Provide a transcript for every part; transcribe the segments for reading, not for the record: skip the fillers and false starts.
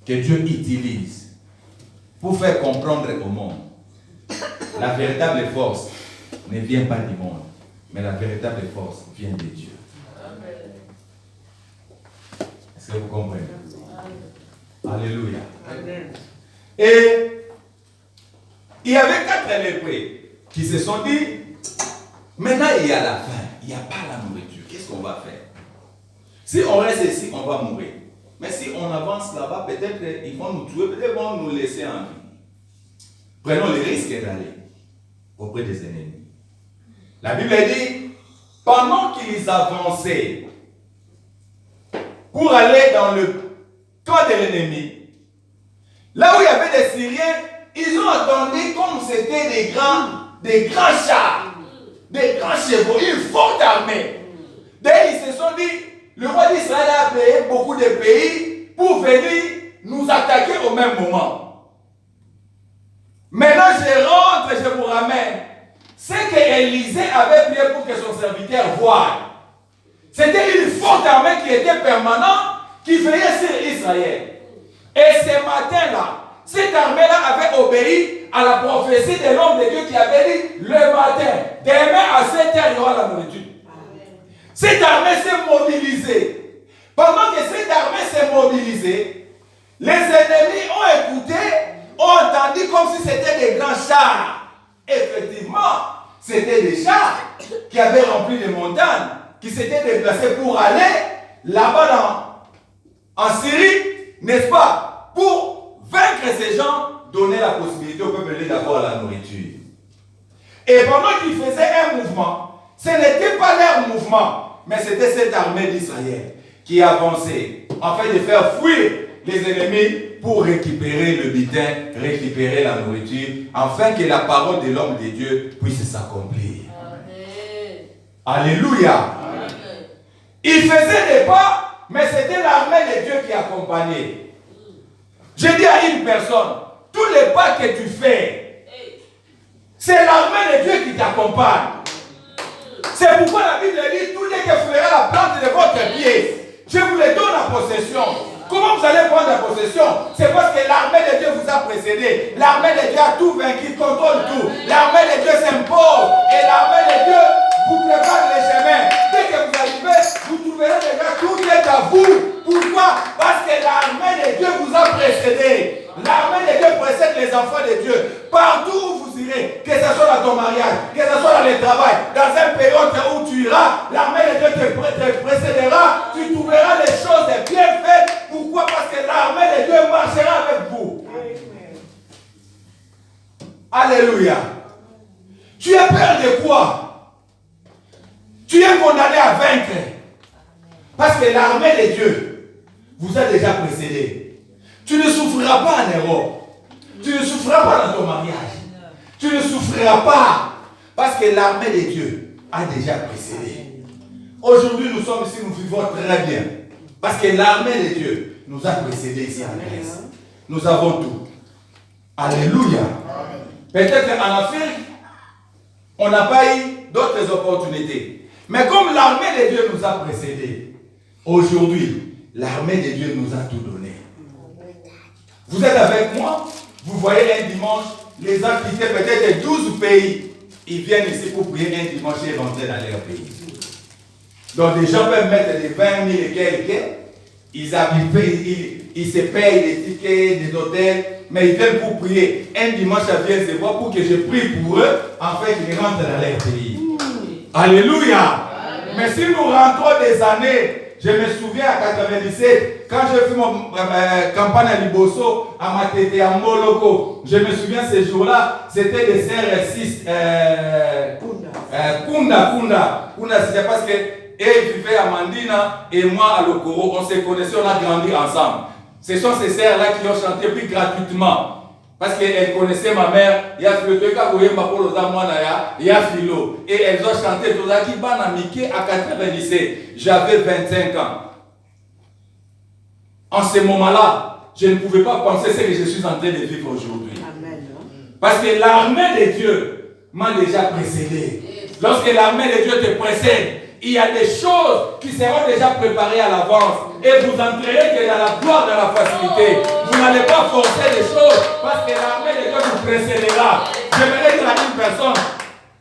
que Dieu utilise pour faire comprendre au monde. La véritable force ne vient pas du monde, mais la véritable force vient de Dieu. Est-ce que vous comprenez? Alléluia. Et il y avait 4 lépreux qui se sont dit, maintenant il y a la faim, il n'y a pas la nourriture, qu'est-ce qu'on va faire? Si on reste ici, on va mourir. Mais si on avance là-bas, peut-être ils vont nous tuer, peut-être ils vont nous laisser en vie. Prenons le risque d'aller auprès des ennemis. La Bible dit, pendant qu'ils avançaient pour aller dans le camp de l'ennemi, là où il y avait des Syriens, ils ont attendu comme c'était des grands chars, des grands chevaux, une forte armée. D'ailleurs, ils se sont dit, le roi d'Israël a payé beaucoup de pays pour venir nous attaquer au même moment. Maintenant, je rentre et je vous ramène ce que Élisée avait prié pour que son serviteur voie. C'était une forte armée qui était permanente, qui veillait sur Israël. Et ce matin-là, cette armée-là avait obéi à la prophétie de l'homme de Dieu qui avait dit, le matin, demain à 7h, il y aura la nourriture. Cette armée s'est mobilisée. Pendant que cette armée s'est mobilisée, les ennemis ont écouté, ont entendu comme si c'était des grands chars. Effectivement, c'était des chars qui avaient rempli les montagnes, qui s'étaient déplacés pour aller là-bas en Syrie, n'est-ce pas? Pour vaincre ces gens, donner la possibilité au peuple d'avoir la nourriture. Et pendant qu'ils faisaient un mouvement, ce n'était pas leur mouvement, mais c'était cette armée d'Israël qui avançait afin de faire fuir les ennemis pour récupérer le butin, récupérer la nourriture, afin que la parole de l'homme de Dieu puisse s'accomplir. Alléluia. Amen. Il faisait des pas, mais c'était l'armée de Dieu qui accompagnait. Je dis à une personne, tous les pas que tu fais, c'est l'armée de Dieu qui t'accompagne. C'est pourquoi la Bible dit, tout dès que fera la plante de votre pied, je vous les donne en possession. Comment vous allez prendre la possession? C'est parce que l'armée de Dieu vous a précédé. L'armée de Dieu a tout vaincu, contrôle tout. L'armée de Dieu s'impose. Et l'armée de Dieu vous prépare les chemins. Dès que vous arrivez, vous trouverez déjà tout est à vous. Pourquoi? Parce que l'armée de Dieu vous a précédé. L'armée de Dieu précède les enfants de Dieu. Partout où vous irez, que ce soit dans ton mariage, que ce soit dans le travail, dans un pays où tu iras, l'armée de Dieu te précédera. Tu trouveras les choses bien faites. Pourquoi? Parce que l'armée de Dieu marchera avec vous. Alléluia. Tu as peur de quoi? Tu es condamné à vaincre. Parce que l'armée de Dieu vous a déjà précédé. Tu ne souffriras pas en Europe. Tu ne souffriras pas dans ton mariage. Tu ne souffriras pas. Parce que l'armée de Dieu a déjà précédé. Aujourd'hui, nous sommes ici, nous vivons très bien. Parce que l'armée de Dieu nous a précédés ici en Grèce. Nous avons tout. Alléluia. Peut-être en Afrique, on n'a pas eu d'autres opportunités. Mais comme l'armée de Dieu nous a précédés, aujourd'hui, l'armée de Dieu nous a tout donné. Vous êtes avec moi, vous voyez un dimanche, les gens quittaient peut-être 12 pays. Ils viennent ici pour prier un dimanche et rentrer dans leur pays. Donc des gens peuvent mettre des 20 000 et quelques. Ils se payent des tickets, des hôtels, mais ils viennent pour prier. Un dimanche, ils viennent se voir pour que je prie pour eux, afin qu'ils rentrent dans leur pays. Alléluia. Amen. Mais si nous rentrons des années, je me souviens à 97, quand j'ai fait mon campagne à Liboso, à Matete, à Moloko, je me souviens ces jours-là, c'était des CR6, Kunda, c'était parce que ils vivaient à Mandina et moi à Lokoro, on se connaissait, on a grandi ensemble. Ce sont ces sœurs-là qui ont chanté plus gratuitement. Parce qu'elles connaissaient ma mère, il y a Philo, et elles ont chanté Tozaki Banamike à 97. J'avais 25 ans. En ce moment-là, je ne pouvais pas penser ce que je suis en train de vivre aujourd'hui. Parce que l'armée de Dieu m'a déjà précédé. Lorsque l'armée de Dieu te précède, il y a des choses qui seront déjà préparées à l'avance. Et vous entrerez que dans la gloire, dans la facilité. Vous n'allez pas forcer les choses parce que l'armée de Dieu vous précédera. J'aimerais dire à une personne,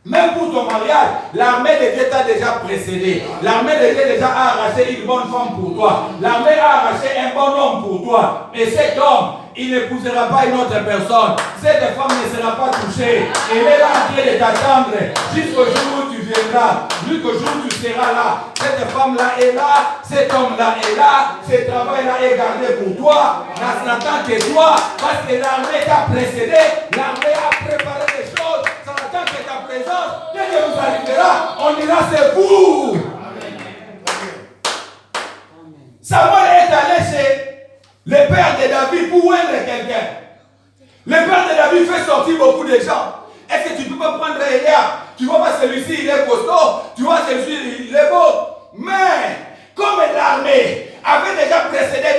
même pour ton mariage, l'armée de Dieu t'a déjà précédé. L'armée de Dieu déjà a arraché une bonne femme pour toi. L'armée a arraché un bon homme pour toi. Et cet homme, il n'épousera pas une autre personne. Cette femme ne sera pas touchée. Elle est là en train de t'attendre jusqu'au jour où tu viendras. Jusqu'au jour où tu seras là. Cette femme-là est là. Cet homme-là est là. Ce travail-là est gardé pour toi. N'attend que toi. Parce que l'armée t'a précédé. L'armée a préparé les choses. Ça n'attend que ta présence. Dès que vous arrivera, on dira c'est vous. Samuel est allé chez le père de David pour oindre quelqu'un. Le père de David fait sortir beaucoup de gens. Est-ce que tu ne peux pas prendre Eliab? Tu vois pas celui-ci, il est costaud. Tu vois celui-ci, il est beau. Mais, comme l'armée avait déjà précédé David,